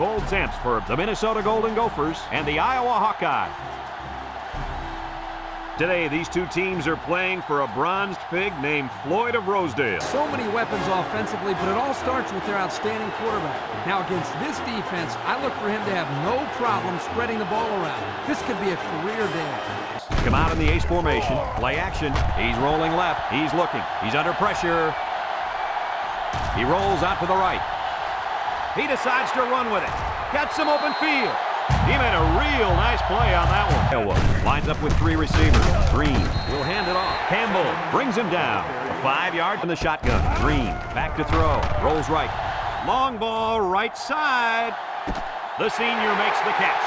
Gold Zamps for the Minnesota Gophers and the Iowa Hawkeyes. Today, these two teams are playing for a bronzed pig named Floyd of Rosedale. So many weapons offensively, but it all starts with their outstanding quarterback. Now, against this defense, I look for him to have no problem spreading the ball around. This could be a career day. Come out in the ace formation. Play action. He's rolling left. He's looking. He's under pressure. He rolls out to the right. He decides to run with it. Got some open field. He made a real nice play on that one. Iowa lines up with three receivers. Greene will hand it off. Campbell brings him down. 5 yards in the shotgun. Greene back to throw. Rolls right. Long ball right side. The senior makes the catch.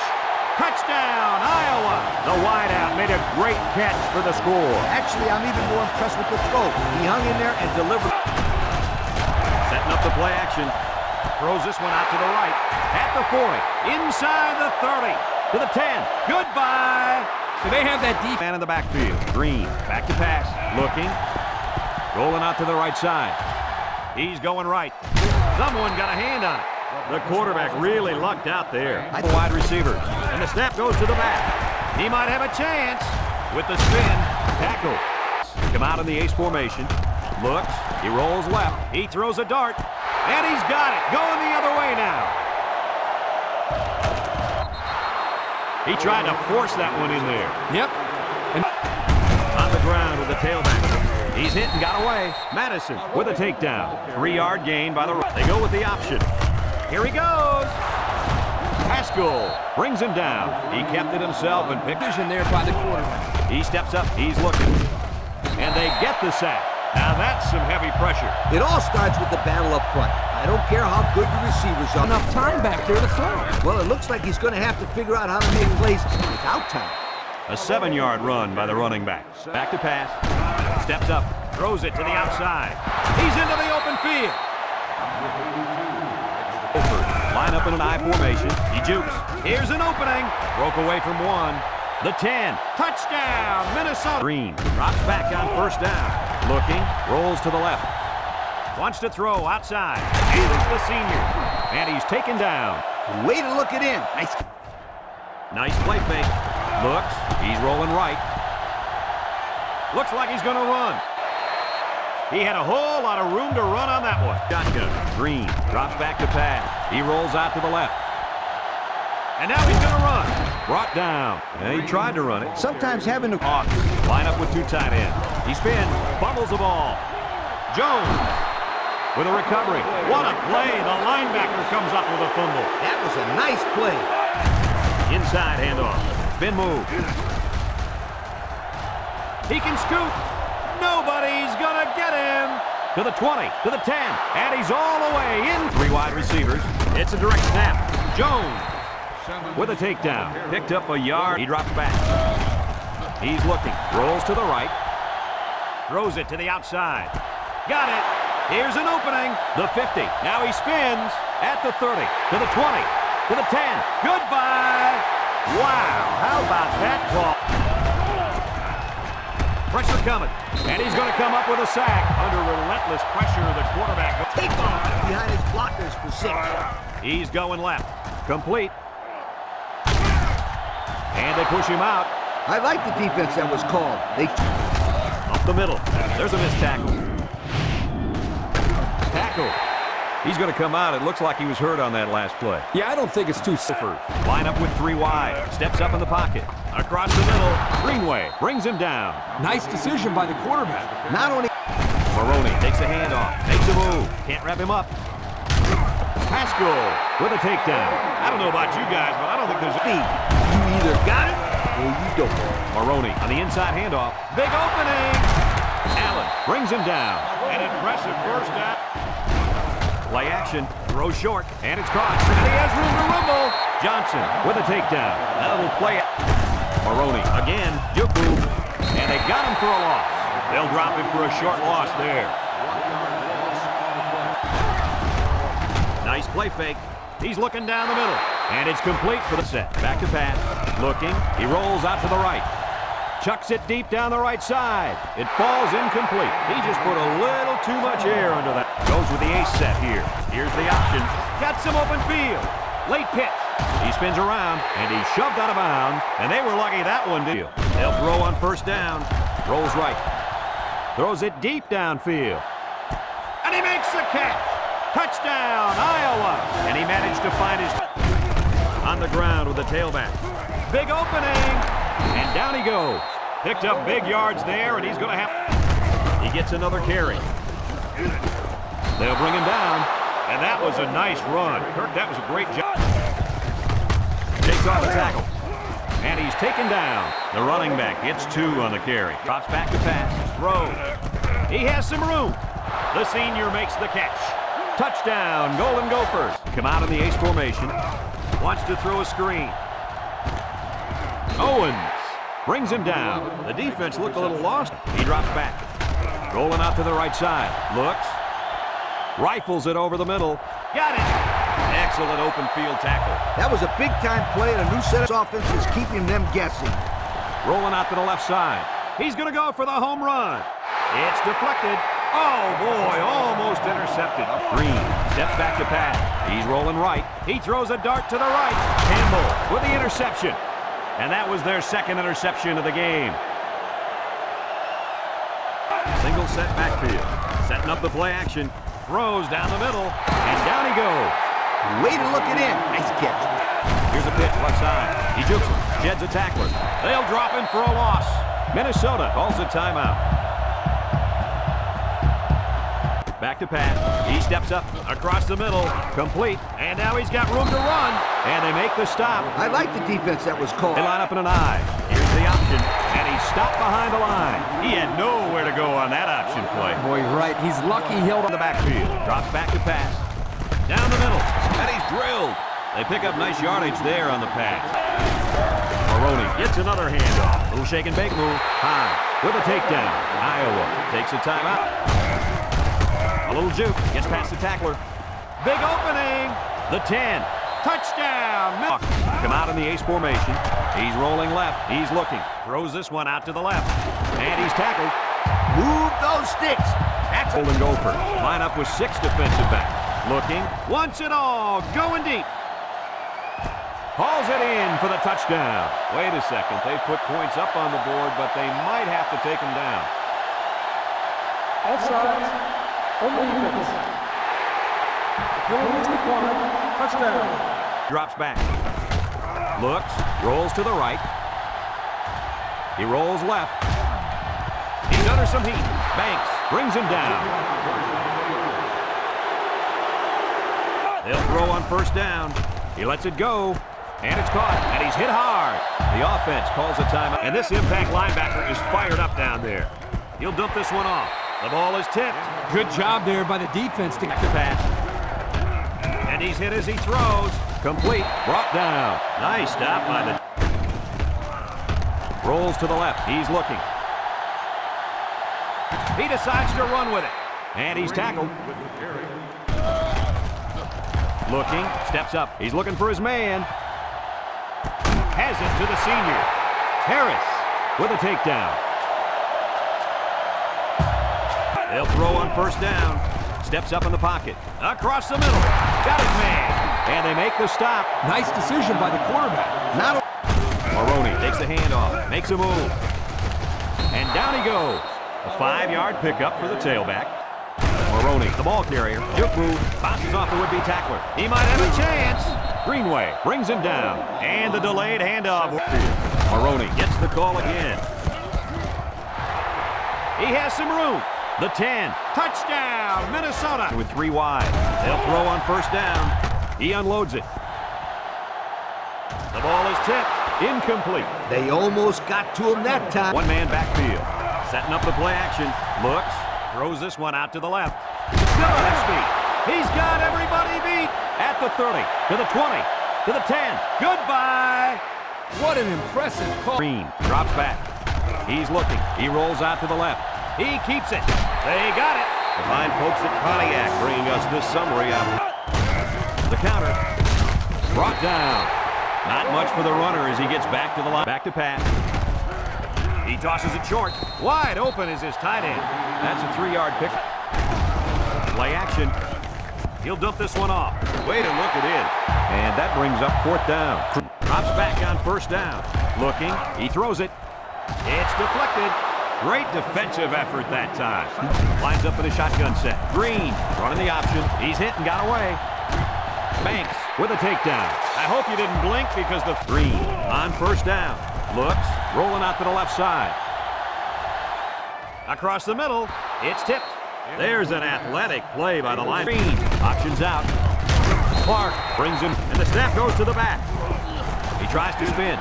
Touchdown, Iowa! The wideout made a great catch for the score. Actually, I'm even more impressed with the throw. He hung in there and delivered. Setting up the play action. Throws this one out to the right. At the 40. Inside the 30. To the 10. Goodbye. So they have that deep man in the backfield. Greene back to pass. Looking. Rolling out to the right side. He's going right. Someone got a hand on it. The quarterback really lucked out there. Wide receivers. And the snap goes to the back. He might have a chance with the spin. Tackle. Come out in the ace formation. Looks. He rolls left. He throws a dart. And he's got it. Going the other way now. He tried to force that one in there. Yep. And on the ground with the tailback. He's hit and got away. Madison with a takedown. 3-yard gain by the right. They go with the option. Here he goes. Haskell brings him down. He kept it himself and picked it in there by the quarterback. He steps up. He's looking. And they get the sack. Now that's some heavy pressure. It all starts with the battle up front. I don't care how good the receivers are. Enough time back there to throw. Well, it looks like he's going to have to figure out how to make plays without time. A 7-yard run by the running back. Back to pass. Steps up. Throws it to the outside. He's into the open field. Line up in an I formation. He jukes. Here's an opening. Broke away from one. The 10. Touchdown, Minnesota. Greene drops back on first down. Looking. Rolls to the left. Wants to throw outside. And it's the senior. And he's taken down. Way to look it in. Nice play fake. Looks. He's rolling right. Looks like he's going to run. He had a whole lot of room to run on that one. Shotgun. Greene drops back to pass. He rolls out to the left. And now he's going to run. Brought down. And he tried to run it. Sometimes having the Hawks line up with two tight ends. He spins. Fumbles the ball. Jones with a recovery. What a play. The linebacker comes up with a fumble. That was a nice play. Inside handoff. Spin move. He can scoot. Nobody's going to get him. To the 20, to the 10, and he's all the way in. 3 wide receivers. It's a direct snap. Jones with a takedown. Picked up a yard. He drops back. He's looking. Rolls to the right. Throws it to the outside. Got it. Here's an opening. The 50. Now he spins at the 30, to the 20, to the 10. Goodbye. Wow, how about that call? Pressure coming, and he's going to come up with a sack. Under relentless pressure, the quarterback. Take off behind his blockers for 6. He's going left. Complete. And they push him out. I like the defense that was called. They up the middle. There's a missed tackle. Tackle. He's going to come out. It looks like he was hurt on that last play. Yeah, I don't think it's too safer. Line up with 3 wide. Steps up in the pocket. Across the middle. Greenway brings him down. Nice decision by the quarterback. not only... Maroney takes a handoff. Makes a move. Can't wrap him up. Haskell with a takedown. I don't know about you guys, but I don't think there's speed. You either got it or you don't. Maroney on the inside handoff. Big opening. Allen brings him down. An impressive first down. Play action. Throw short. And it's caught. And he has room to rumble. Johnson with a takedown. That'll play it. Maroney again. Juke move. And they got him for a loss. They'll drop him for a short loss there. Nice play fake. He's looking down the middle. And it's complete for the set. Back to pass. Looking. He rolls out to the right. Chucks it deep down the right side. It falls incomplete. He just put a little too much air under that. Goes with the ace set here. Here's the option. Got some open field. Late pitch. He spins around, and he's shoved out of bounds, and they were lucky that one did. They'll throw on first down. Rolls right. Throws it deep downfield. And he makes the catch. Touchdown, Iowa. And he managed to find his on the ground with the tailback. Big opening, and down he goes. Picked up big yards there, and he's going to have... He gets another carry. They'll bring him down, and that was a nice run. Kirk, that was a great job. Takes off the tackle, and he's taken down. The running back gets 2 on the carry. Drops back to pass, throws. He has some room. The senior makes the catch. Touchdown, Golden Gophers. Come out in the ace formation. Wants to throw a screen. Owens brings him down. The defense looked a little lost. He drops back. Rolling out to the right side. Looks. Rifles it over the middle. Got it. Excellent open field tackle. That was a big-time play, and a new set of offense is keeping them guessing. Rolling out to the left side. He's going to go for the home run. It's deflected. Oh, boy, almost intercepted. Greene steps back to pass. He's rolling right. He throws a dart to the right. Campbell with the interception. And that was their second interception of the game. Single set backfield. Setting up the play action. Throws down the middle. And down he goes. Way to look it in. Nice catch. Here's a pitch left side. He jukes him. Sheds a tackler. They'll drop him for a loss. Minnesota calls a timeout. Back to pass. He steps up across the middle. Complete. And now he's got room to run. And they make the stop. I like the defense that was called. They line up in an I. Here's the option. And he stopped behind the line. He had nowhere to go on that option play. Boy, you're right. He's lucky he held On the backfield. Drops back to pass. Down the middle. And he's drilled. They pick up nice yardage there on the pass. Maroney gets another handoff. Little shake and bake move. High with a takedown. Iowa takes a timeout. A little juke. Gets past the tackler. Big opening. The 10. Touchdown. Come out in the ace formation. He's rolling left. He's looking. Throws this one out to the left. And he's tackled. Move those sticks. That's Golden Gopher. Line up with 6 defensive backs. Looking. Wants it all. Going deep. Hauls it in for the touchdown. Wait a second. They put points up on the board, but they might have to take them down. Offside. Only defense. Penalties declined. Touchdown. Drops back. Looks. Rolls to the right. He rolls left. He's under some heat. Banks brings him down. They'll throw on first down. He lets it go. And it's caught. And he's hit hard. The offense calls a timeout. And this impact linebacker is fired up down there. He'll dump this one off. The ball is tipped. Good job there by the defense to Back to pass. And he's hit as he throws. Complete. Brought down. Nice stop by the... Rolls to the left. He's looking. He decides to run with it. And he's tackled. Looking. Steps up. He's looking for his man. Has it to the senior. Harris with a takedown. They'll throw on first down. Steps up in the pocket. Across the middle. Got his man. And they make the stop. Nice decision by the quarterback. Not Maroney takes the handoff. Makes a move. And down he goes. A 5-yard pickup for the tailback. Maroney, the ball carrier. Juke move. Bounces off the would-be tackler. He might have a chance. Greenway brings him down. And the delayed handoff. Maroney gets the call again. He has some room. The 10. Touchdown, Minnesota. With 3 wide. They'll throw on first down. He unloads it. The ball is tipped. Incomplete. They almost got to him that time. One-man backfield. Setting up the play action. Looks. Throws this one out to the left. Still on his feet. He's got everybody beat. At the 30. To the 20. To the 10. Goodbye. What an impressive call. Greene drops back. He's looking. He rolls out to the left. He keeps it. They got it. The fine folks at Pontiac bringing us this summary of the counter. Brought down. Not much for the runner as he gets back to the line. Back to pass. He tosses it short. Wide open is his tight end. That's a 3-yard pick. Play action. He'll dump this one off. Way to look it in. And that brings up 4th down. Drops back on 1st down. Looking. He throws it. It's deflected. Great defensive effort that time. Lines up in a shotgun set. Greene running the option. He's hit and got away. Banks with a takedown. I hope you didn't blink because the Greene on 1st down. Looks. Rolling out to the left side. Across the middle. It's tipped. There's an athletic play by the line. Greene options out. Clark brings him, and the snap goes to the back. He tries to spin.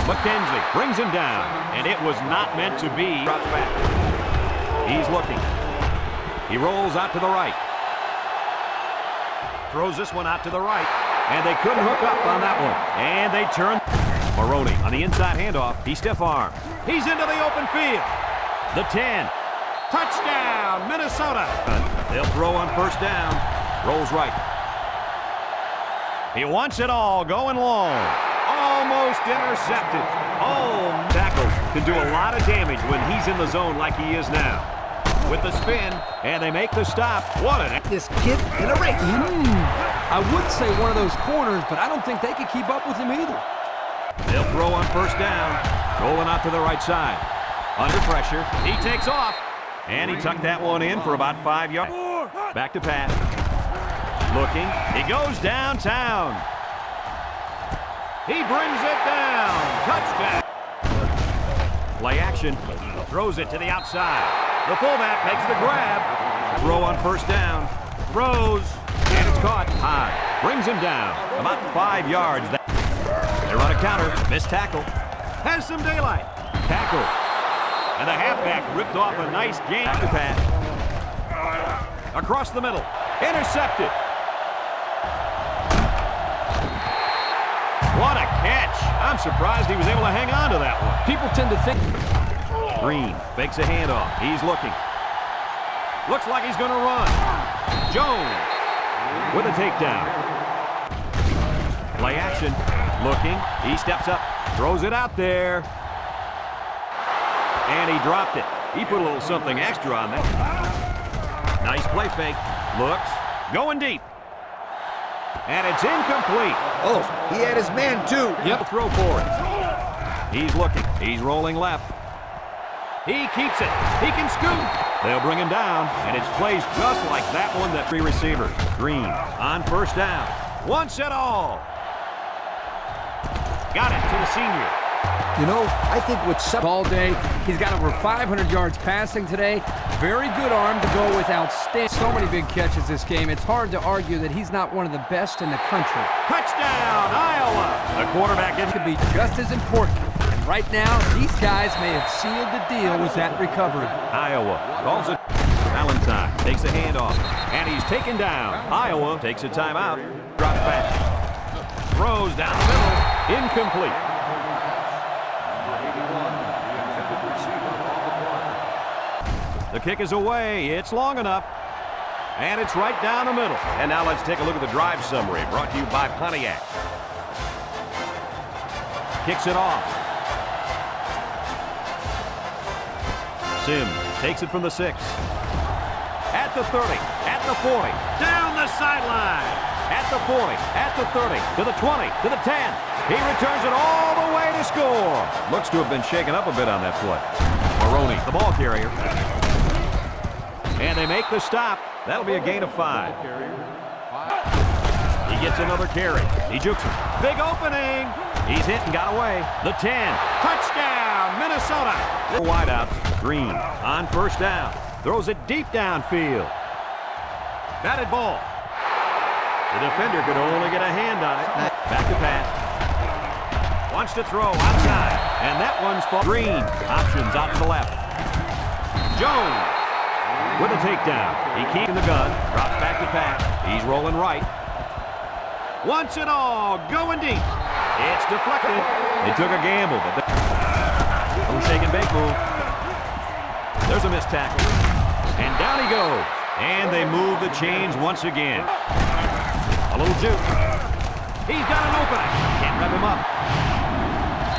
McKenzie brings him down, and it was not meant to be. Drops back. He's looking. He rolls out to the right. Throws this one out to the right, and they couldn't hook up on that one. And they turn. Maroney on the inside handoff. He stiff arm. He's into the open field. The 10. Touchdown, Minnesota. They'll throw on 1st down. Rolls right. He wants it all, going long. Almost intercepted. Oh, tackle can do a lot of damage when he's in the zone like he is now. With the spin, and they make the stop. What an... This kid in a race. I would say one of those corners, but I don't think they could keep up with him either. They'll throw on 1st down. Rolling out to the right side. Under pressure. He takes off. And he tucked that one in for about 5 yards. Back to pass. Looking. He goes downtown. He brings it down. Touchdown. Play action. Throws it to the outside. The fullback makes the grab. Throw on 1st down. Throws. And it's caught. High. Brings him down. About 5 yards. They run a counter. Missed tackle. Has some daylight. Tackle. And the halfback ripped off a nice game. Back to pass. Across the middle. Intercepted. What a catch. I'm surprised he was able to hang on to that one. People tend to think... Greene fakes a handoff. He's looking. Looks like he's going to run. Jones with a takedown. Play action. Looking. He steps up. Throws it out there. And he dropped it. He put a little something extra on that. Nice play fake. Looks. Going deep. And it's incomplete. Oh, he had his man too. Yep. Throw for it. He's looking. He's rolling left. He keeps it. He can scoot. They'll bring him down, and it's plays just like that one. That 3 receivers. Greene on 1st down. Wants it all. Got it to the senior. You know, I think with all day, he's got over 500 yards passing today. Very good arm to go with outstanding. So many big catches this game. It's hard to argue that he's not one of the best in the country. Touchdown, Iowa. The quarterback could be just as important. And right now, these guys may have sealed the deal with that recovery. Iowa calls it. Valentine takes a handoff, and he's taken down. Iowa takes a timeout. Drops back. Throws down the middle. Incomplete. The kick is away. It's long enough. And it's right down the middle. And now let's take a look at the drive summary brought to you by Pontiac. Kicks it off. Sims takes it from the 6. At the 30. At the 40. Down the sideline. At the 40. At the 30. To the 20. To the 10. He returns it all the way to score. Looks to have been shaken up a bit on that play. Maroney, the ball carrier. And they make the stop. That'll be a gain of 5. He gets another carry. He jukes him. Big opening. He's hit and got away. The 10. Touchdown, Minnesota. Wideouts. Greene on 1st down. Throws it deep downfield. Batted ball. The defender could only get a hand on it. Back to pass. Wants to throw outside. And that one's for Greene. Options out to the left. Jones with a takedown. He keeps the gun. Drops back to pass. He's rolling right. Wants it all. Going deep. It's deflected. They took a gamble, but little shake and bake move. There's a missed tackle. And down he goes. And they move the chains once again. A little juke. He's got an opening. Can't wrap him up.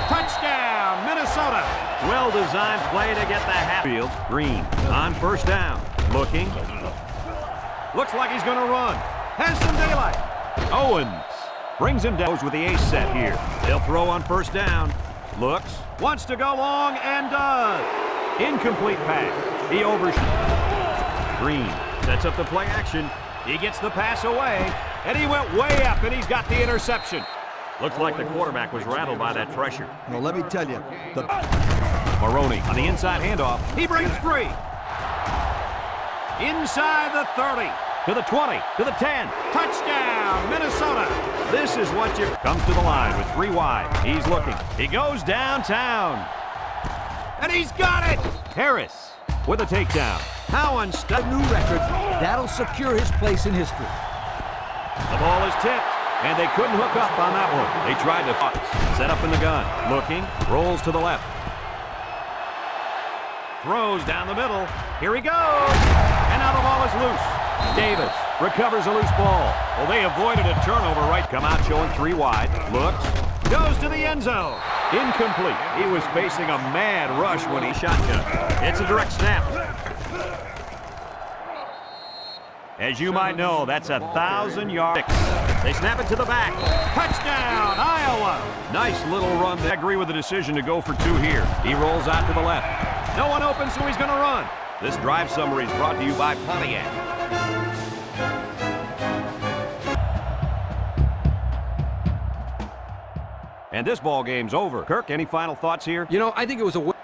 Touchdown, Minnesota. Well-designed play to get the half field. Greene on 1st down. Looking. Looks like he's going to run. Has some daylight. Owens brings him down with the ace set here. He'll throw on first down. Looks, wants to go long, and does. Incomplete pass. He overshot. Greene sets up the play action. He gets the pass away, and he went way up, and he's got the interception. Looks like the quarterback was rattled by that pressure. Well, let me tell you, Maroney on the inside handoff. He brings free. Inside the 30, to the 20, to the 10. Touchdown, Minnesota. This is what you... Comes to the line with 3 wide. He's looking. He goes downtown. And he's got it. Harris with a takedown. How unstuck. new record, that'll secure his place in history. The ball is tipped, and they couldn't hook up on that one. They tried to set up in the gun. Looking, rolls to the left. Throws down the middle. Here he goes. And now the ball is loose. Davis recovers a loose ball. Well, they avoided a turnover right. Come out showing 3 wide. Looks. Goes to the end zone. Incomplete. He was facing a mad rush when he shotgun. It's a direct snap. As you might know, that's 1,000 yards. They snap it to the back. Touchdown, Iowa. Nice little run. I agree with the decision to go for 2 here. He rolls out to the left. No one open, so he's going to run. This drive summary is brought to you by Pontiac. And this ball game's over. Kirk, any final thoughts here? You know, I think it was a...